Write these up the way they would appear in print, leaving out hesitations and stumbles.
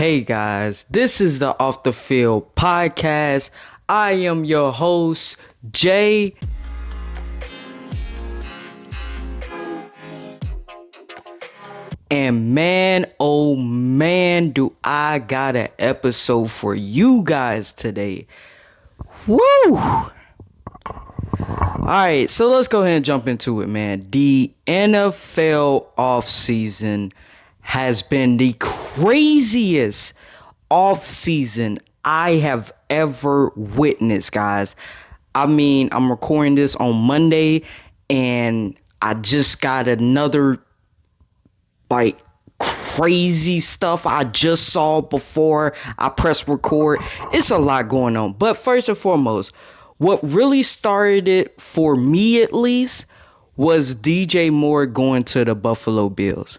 Hey guys, this is the Off the Field podcast. I am your host, Jay. And man, oh man, do I got an episode for you guys today. Woo! Alright, so let's go ahead and jump into it, man. The NFL offseason has been the craziest offseason I have ever witnessed, guys. I mean, I'm recording this on Monday, and I just got another, crazy stuff I just saw before I press record. It's a lot going on. But first and foremost, what really started it, for me at least, was DJ Moore going to the Buffalo Bills.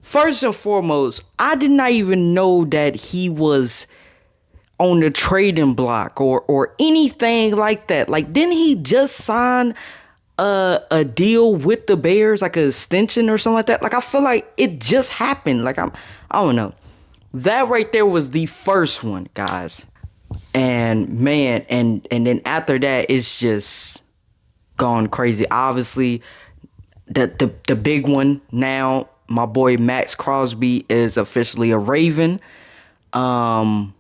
First and foremost, I did not even know that he was on the trading block or anything like that. Didn't he just sign a deal with the Bears, like an extension or something like that? I feel like it just happened. I don't know. That right there was the first one, guys. And man, and then after that, it's just gone crazy. Obviously, the big one now, my boy Max Crosby is officially a Raven. And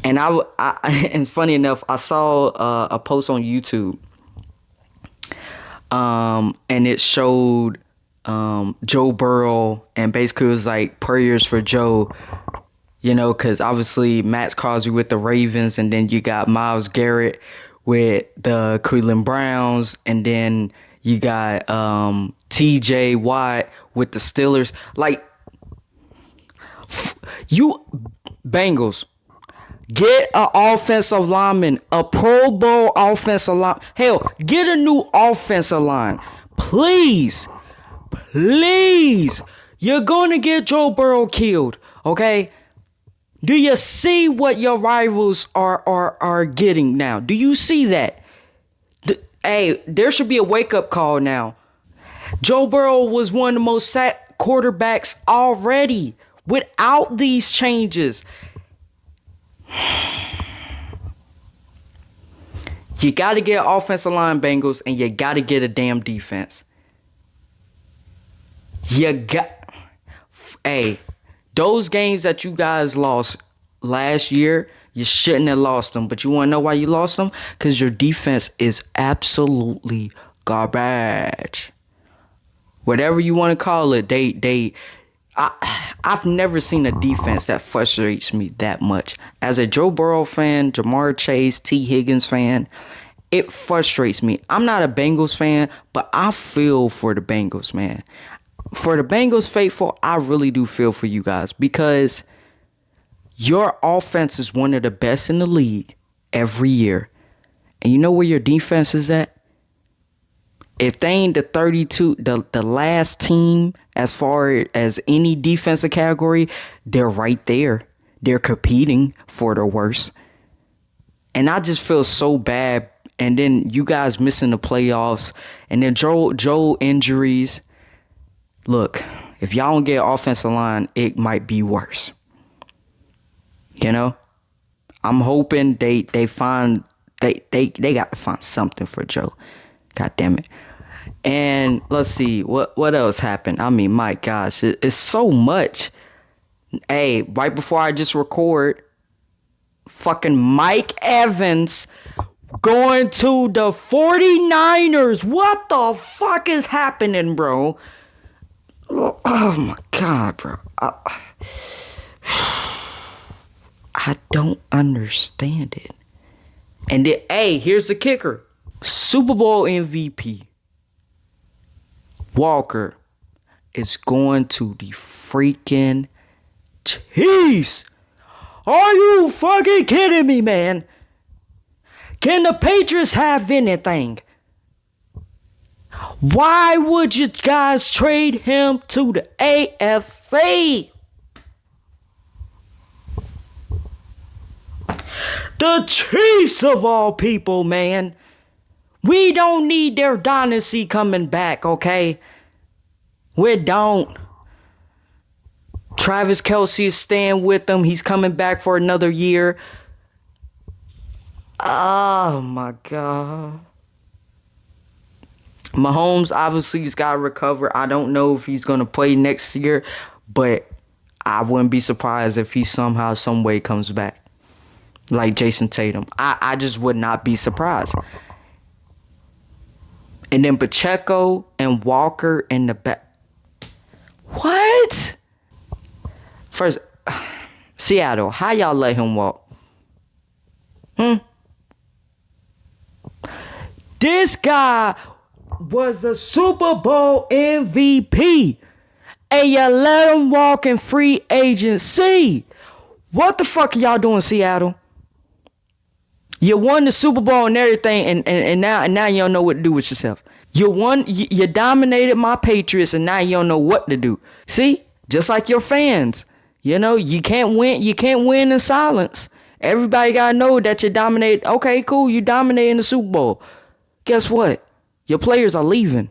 and funny enough, I saw a post on YouTube. And it showed Joe Burrow, and basically it was like prayers for Joe, because obviously Max Crosby with the Ravens, and then you got Myles Garrett with the Cleveland Browns, and then you got TJ Watt with the Steelers. You Bengals, get an offensive lineman, a Pro Bowl offensive line. Hell, get a new offensive line. Please. You're going to get Joe Burrow killed, okay? Do you see what your rivals are getting now? Do you see that? Hey, there should be a wake-up call now. Joe Burrow was one of the most sacked quarterbacks already without these changes. You got to get offensive line, Bengals, and you got to get a damn defense. Hey, those games that you guys lost last year, you shouldn't have lost them. But you want to know why you lost them? Because your defense is absolutely garbage. Whatever you want to call it, I've never seen a defense that frustrates me that much. As a Joe Burrow fan, Jamar Chase, T. Higgins fan, it frustrates me. I'm not a Bengals fan, but I feel for the Bengals, man. For the Bengals faithful, I really do feel for you guys, because your offense is one of the best in the league every year. And you know where your defense is at? If they ain't the 32, the last team as far as any defensive category, they're right there. They're competing for the worst. And I just feel so bad. And then you guys missing the playoffs. And then Joe injuries. Look, if y'all don't get offensive line, it might be worse. I'm hoping they find they got to find something for Joe. God damn it. And let's see what else happened. I mean, my gosh, it's so much. Hey, right before I just record, fucking Mike Evans going to the 49ers. What the fuck is happening, bro? Oh my God, bro. I don't understand it. And then, hey, here's the kicker. Super Bowl MVP Walker is going to the freaking Chiefs. Are you fucking kidding me, man? Can the Patriots have anything? Why would you guys trade him to the AFC? The Chiefs of all people, man. We don't need their dynasty coming back, okay? We don't. Travis Kelce is staying with them. He's coming back for another year. Oh, my God. Mahomes obviously has got to recover. I don't know if he's going to play next year, but I wouldn't be surprised if he somehow, some way comes back. Like Jason Tatum. I just would not be surprised. And then Pacheco and Walker in the back. What? First, Seattle, how y'all let him walk? This guy was a Super Bowl MVP. And you let him walk in free agency. What the fuck are y'all doing, Seattle? You won the Super Bowl and everything, and now you don't know what to do with yourself. You dominated my Patriots, and now you don't know what to do. See? Just like your fans. You know, you can't win in silence. Everybody gotta know that you dominate. Okay, cool, you dominating the Super Bowl. Guess what? Your players are leaving.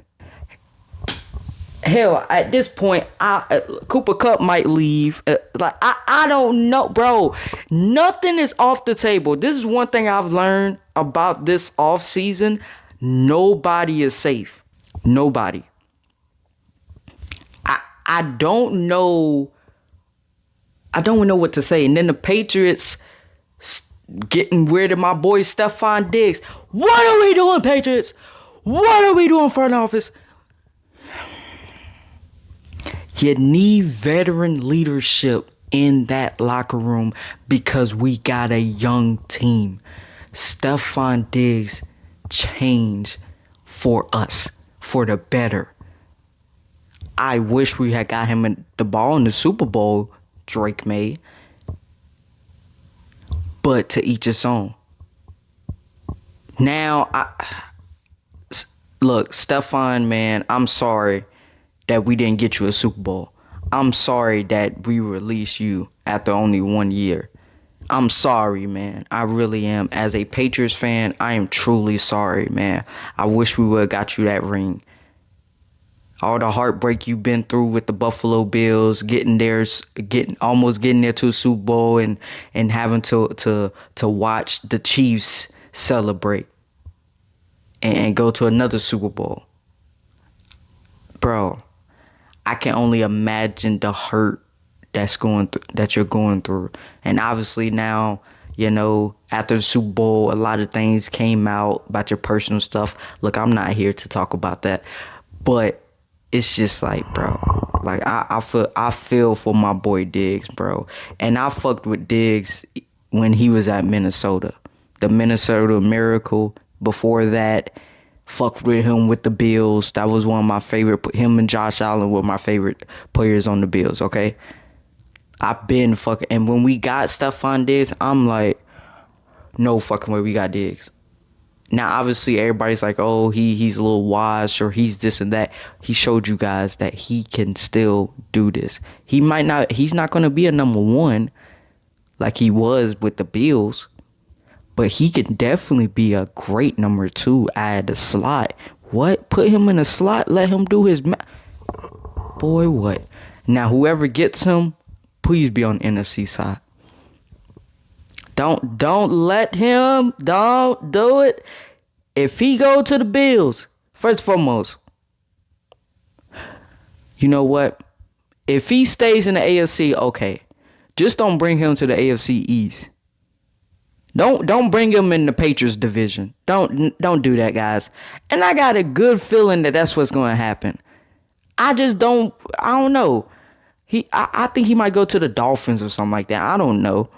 Hell, at this point, Cooper Kupp might leave. I don't know, bro. Nothing is off the table. This is one thing I've learned about this offseason. Nobody is safe. Nobody. I don't know. I don't know what to say. And then the Patriots getting rid of my boy Stephon Diggs. What are we doing, Patriots? What are we doing, front office? You need veteran leadership in that locker room because we got a young team. Stephon Diggs changed for us, for the better. I wish we had got him the ball in the Super Bowl, Drake made. But to each his own. Now, look, Stephon, man, I'm sorry that we didn't get you a Super Bowl. I'm sorry that we released you after only 1 year. I'm sorry, man. I really am. As a Patriots fan, I am truly sorry, man. I wish we would have got you that ring. All the heartbreak you've been through with the Buffalo Bills, almost getting there to a Super Bowl and having to watch the Chiefs celebrate and go to another Super Bowl. Bro, I can only imagine the hurt that you're going through. And obviously now, you know, after the Super Bowl, a lot of things came out about your personal stuff. Look, I'm not here to talk about that. But it's just like, bro, like I feel for my boy Diggs, bro. And I fucked with Diggs when he was at Minnesota. The Minnesota Miracle. Before that, fucked with him with the Bills. That was one of my favorite. Him and Josh Allen were my favorite players on the Bills, okay? I've been fucking. And when we got Stephon Diggs, I'm like, no fucking way we got Diggs. Now, obviously, everybody's like, oh, he's a little washed or he's this and that. He showed you guys that he can still do this. He's not going to be a number one like he was with the Bills. But he can definitely be a great number two at the slot. What? Put him in a slot. Let him do his... Boy, what? Now, whoever gets him, please be on the NFC side. Don't let him. Don't do it. If he go to the Bills, first and foremost, you know what? If he stays in the AFC, okay. Just don't bring him to the AFC East. Don't bring him in the Patriots division. Don't do that, guys. And I got a good feeling that that's what's going to happen. I don't know. I think he might go to the Dolphins or something like that. I don't know.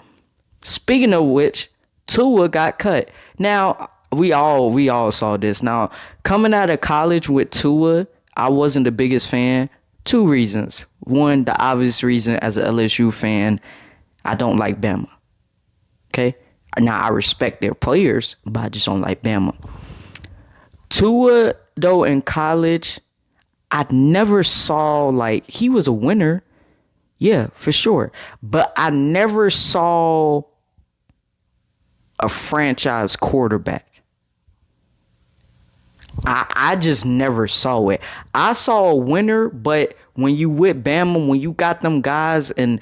Speaking of which, Tua got cut. Now, we all saw this. Now, coming out of college with Tua, I wasn't the biggest fan. 2 reasons. One, the obvious reason as an LSU fan, I don't like Bama. Okay? Now, I respect their players, but I just don't like Bama. Tua, though, in college, I never saw, like, he was a winner. Yeah, for sure. But I never saw a franchise quarterback. I just never saw it. I saw a winner, but when you with Bama, when you got them guys and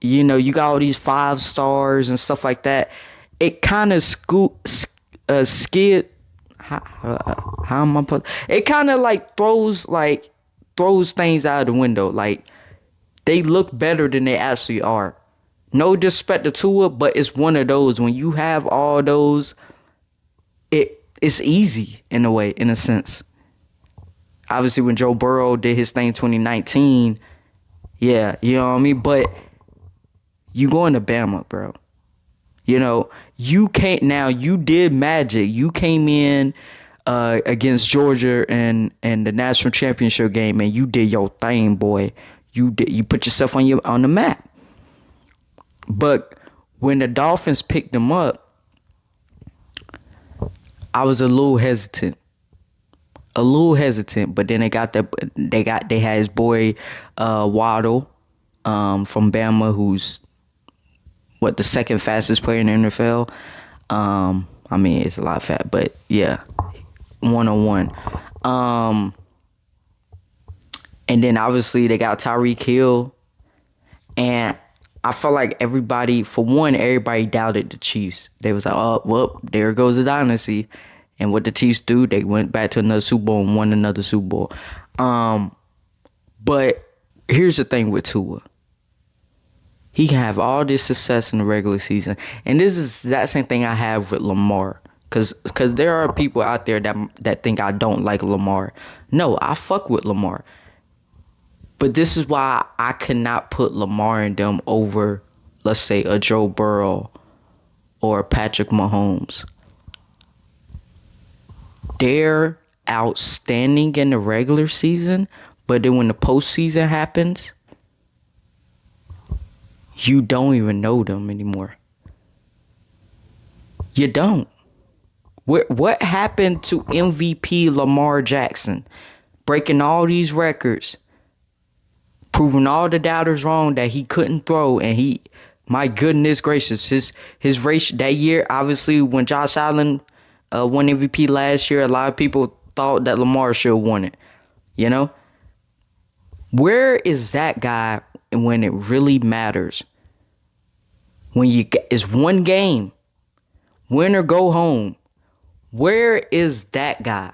you know you got all these 5 stars and stuff like that, it kind of skid. How am I put? It kind of like throws things out of the window. Like they look better than they actually are. No disrespect to Tua, but it's one of those when you have all those, it's easy in a way, in a sense. Obviously, when Joe Burrow did his thing 2019, yeah, you know what I mean? But you going to Bama, bro. You know, you can't now. You did magic. You came in against Georgia and the national championship game, and you did your thing, boy. You put yourself on the map. But when the Dolphins picked them up, I was a little hesitant. But then they had his boy Waddle from Bama, who's the second fastest player in the NFL. I mean, it's a lot fat, but yeah, 101. And then obviously they got Tyreek Hill, and I felt like everybody doubted the Chiefs. They was like, oh, well, there goes the dynasty. And what the Chiefs do, they went back to another Super Bowl and won another Super Bowl. But here's the thing with Tua. He can have all this success in the regular season. And this is that same thing I have with Lamar. Because there are people out there that think I don't like Lamar. No, I fuck with Lamar. But this is why I cannot put Lamar and them over, let's say, a Joe Burrow or Patrick Mahomes. They're outstanding in the regular season, but then when the postseason happens, you don't even know them anymore. You don't. What happened to MVP Lamar Jackson? Breaking all these records, proving all the doubters wrong that he couldn't throw, and my goodness gracious, his race that year, obviously when Josh Allen won MVP last year, a lot of people thought that Lamar should have won it. You know? Where is that guy when it really matters? When it's one game, win or go home. Where is that guy?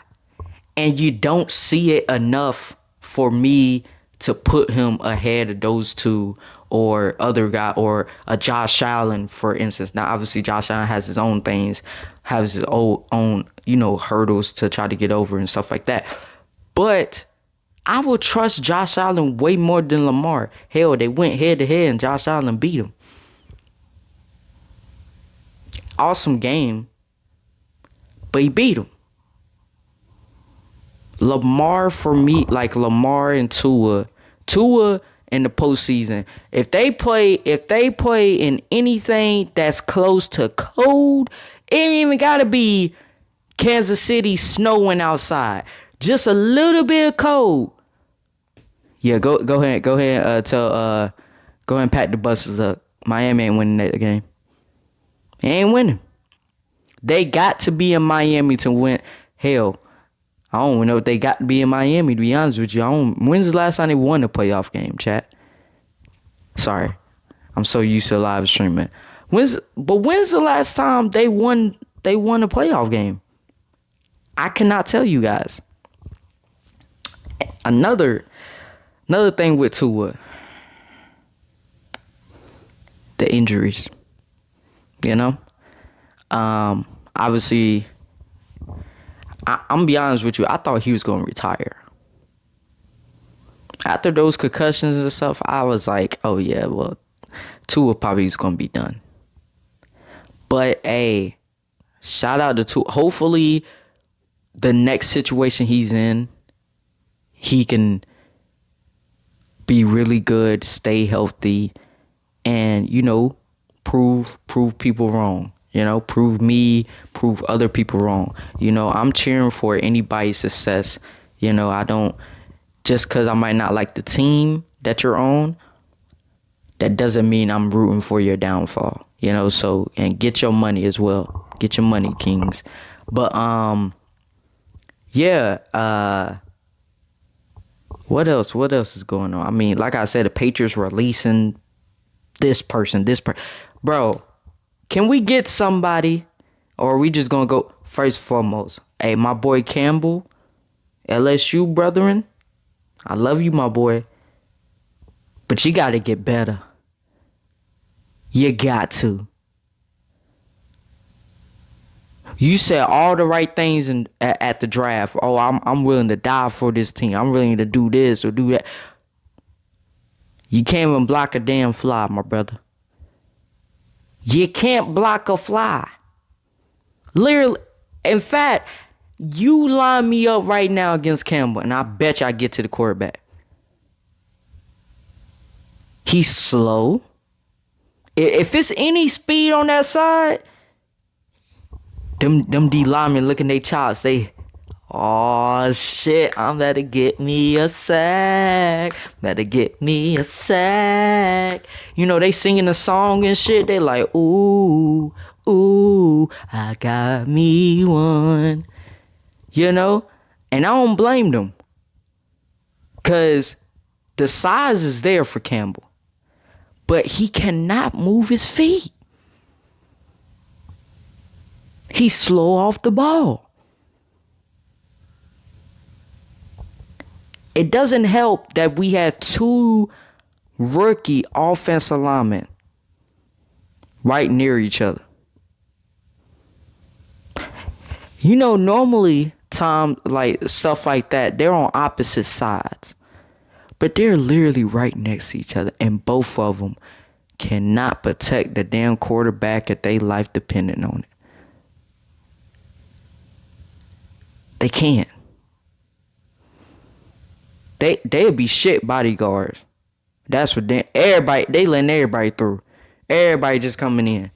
And you don't see it enough for me to put him ahead of those two or other guy or a Josh Allen, for instance. Now, obviously, Josh Allen has his own things, has his own hurdles to try to get over and stuff like that. But I will trust Josh Allen way more than Lamar. Hell, they went head to head and Josh Allen beat him. Awesome game, but he beat him. Lamar, for me, like Lamar and Tua in the postseason, if they play in anything that's close to cold, it ain't even gotta be Kansas City snowing outside. Just a little bit of cold. Yeah, go ahead, go ahead and pack the buses up. Miami ain't winning that game. They ain't winning. They got to be in Miami to win. Hell, I don't even know if they got to be in Miami, to be honest with you. When's the last time they won a playoff game, chat? Sorry. I'm so used to live streaming. When's the last time they won a playoff game? I cannot tell you guys. Another thing with Tua. The injuries. You know? Obviously, I'm gonna be honest with you. I thought he was gonna retire. After those concussions and stuff, I was like, oh yeah, well, Tua probably is gonna be done. But hey, shout out to Tua. Hopefully, the next situation he's in, he can be really good, stay healthy, and prove people wrong. Prove me, prove other people wrong. I'm cheering for anybody's success. I don't, just because I might not like the team that you're on, that doesn't mean I'm rooting for your downfall. So, and get your money as well. Get your money, Kings. But, yeah, What else? What else is going on? I mean, like I said, the Patriots releasing bro. Can we get somebody, or are we just gonna go first and foremost? Hey, my boy Campbell, LSU brethren, I love you, my boy, but you gotta get better. You got to. You said all the right things at the draft. Oh, I'm willing to die for this team. I'm willing to do this or do that. You can't even block a damn fly, my brother. You can't block a fly. Literally, in fact, you line me up right now against Campbell, and I bet you I get to the quarterback. He's slow. If it's any speed on that side, them D linemen looking they chops. Oh shit, I'm about to get me a sack. Better get me a sack. You know, they singing a song and shit. They like, ooh, I got me one. You know? And I don't blame them. Because the size is there for Campbell. But he cannot move his feet. He's slow off the ball. It doesn't help that we had 2 rookie offensive linemen right near each other. You know, normally, Tom, like stuff like that, they're on opposite sides. But they're literally right next to each other. And both of them cannot protect the damn quarterback if they life dependent on it. They can't. They'd be shit bodyguards. That's what they letting everybody through. Everybody just coming in.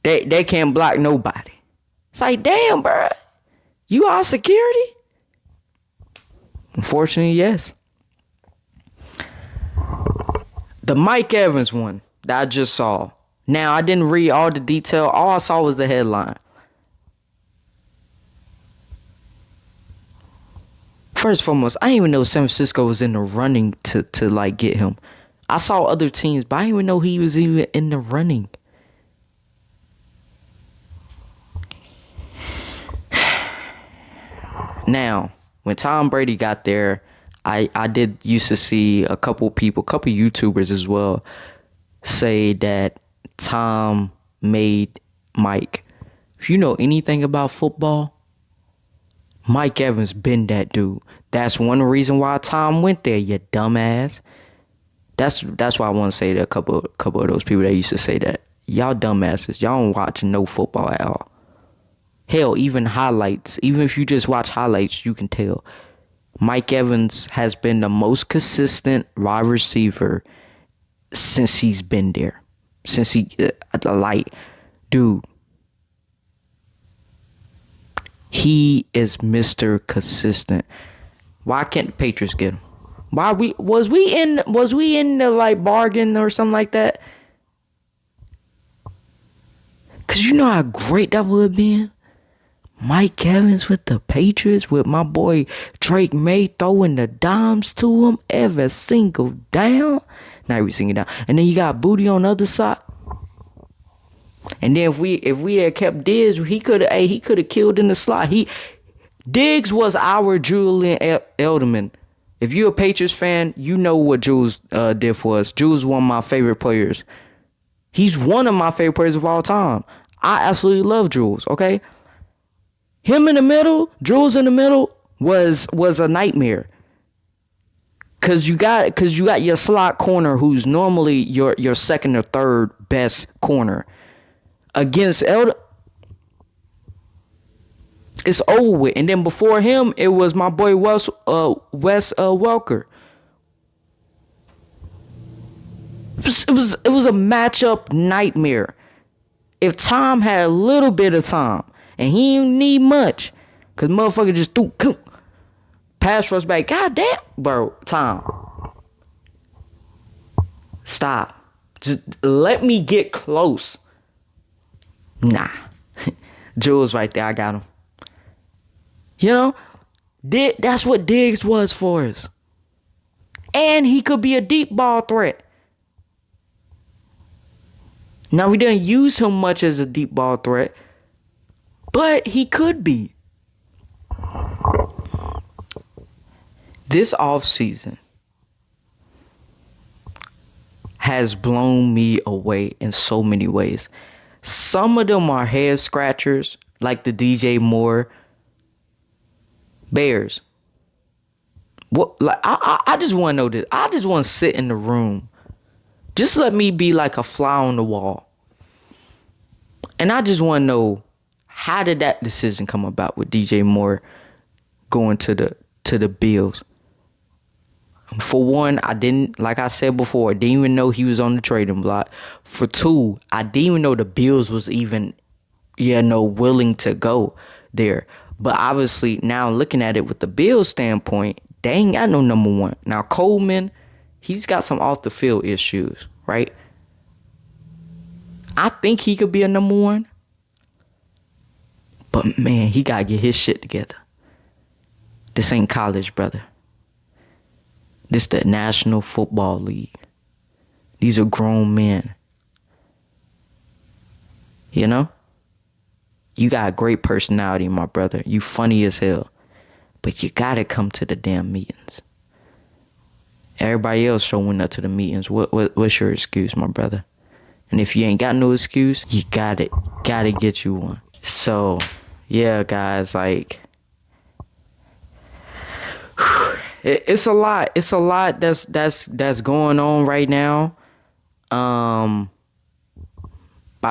They can't block nobody. It's like, damn, bro. You all security? Unfortunately, yes. The Mike Evans one that I just saw. Now, I didn't read all the detail. All I saw was the headline. First and foremost, I didn't even know San Francisco was in the running to like get him. I saw other teams, but I didn't even know he was even in the running. Now, when Tom Brady got there, I did used to see a couple YouTubers as well, say that Tom made Mike. If you know anything about football, Mike Evans been that dude. That's one reason why Tom went there, you dumbass. That's why I want to say to a couple of those people that used to say that. Y'all dumbasses. Y'all don't watch no football at all. Hell, even highlights. Even if you just watch highlights, you can tell. Mike Evans has been the most consistent wide receiver since he's been there. Since dude. He is Mr. Consistent. Why can't the Patriots get him? Was we in the like bargain or something like that? Cause you know how great that would have been. Mike Evans with the Patriots with my boy Drake May throwing the dimes to him every single down. Not every single down. And then you got Booty on the other side. And then if we had kept Diggs, he could have killed in the slot. Diggs was our Julian Edelman. If you're a Patriots fan, you know what Jules did for us. Jules is one of my favorite players. He's one of my favorite players of all time. I absolutely love Jules, okay? Him in the middle, Jules in the middle was a nightmare. Cause you got your slot corner who's normally your second or third best corner. Against it's over with. And then before him, it was my boy Wes Welker. It was a matchup nightmare. If Tom had a little bit of time, and he didn't need much, cause motherfucker just threw pass rush back. God damn, bro, Tom, stop. Just let me get close. Nah. Jules right there. I got him. You know? That's what Diggs was for us. And he could be a deep ball threat. Now, we didn't use him much as a deep ball threat, but he could be. This offseason has blown me away in so many ways. Some of them are head scratchers, like the DJ Moore Bears. What? Like I just want to know this. I just want to sit in the room. Just let me be like a fly on the wall. And I just want to know, how did that decision come about with DJ Moore going to the Bills? For one, I didn't, like I said before, I didn't even know he was on the trading block. For two, I didn't even know the Bills was even, willing to go there. But obviously, now looking at it with the Bills standpoint, they ain't got no number one. Now, Coleman, he's got some off the field issues, right? I think he could be a number one. But man, he got to get his shit together. This ain't college, brother. This the National Football League. These are grown men. You know? You got a great personality, my brother. You funny as hell. But you gotta come to the damn meetings. Everybody else showing up to the meetings. What's your excuse, my brother? And if you ain't got no excuse, you gotta get you one. So, yeah, guys, like, it's a lot. It's a lot that's going on right now. By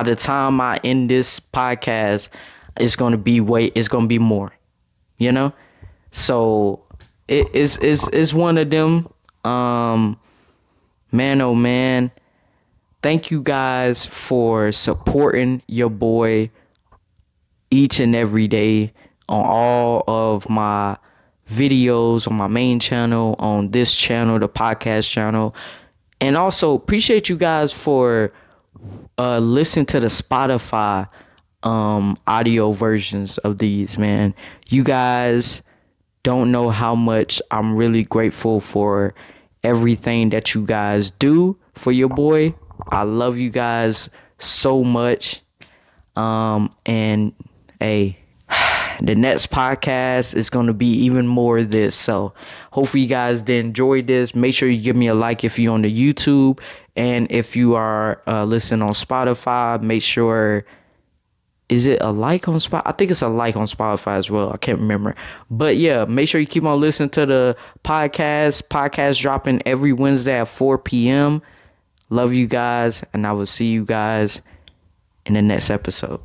the time I end this podcast, it's gonna be more. You know? So it's one of them. Man, oh man. Thank you guys for supporting your boy each and every day on all of my videos, on my main channel, on this channel, the podcast channel. And also appreciate you guys for listening to the Spotify audio versions of these, man. You guys don't know how much I'm really grateful for everything that you guys do for your boy. I love you guys so much. And hey, the next podcast is going to be even more of this. So hopefully you guys did enjoy this. Make sure you give me a like if you're on the YouTube. And if you are listening on Spotify, make sure, is it a like on Spotify? I think it's a like on Spotify as well. I can't remember. But yeah, make sure you keep on listening to the podcast. Podcast dropping every Wednesday at 4 p.m. Love you guys. And I will see you guys in the next episode.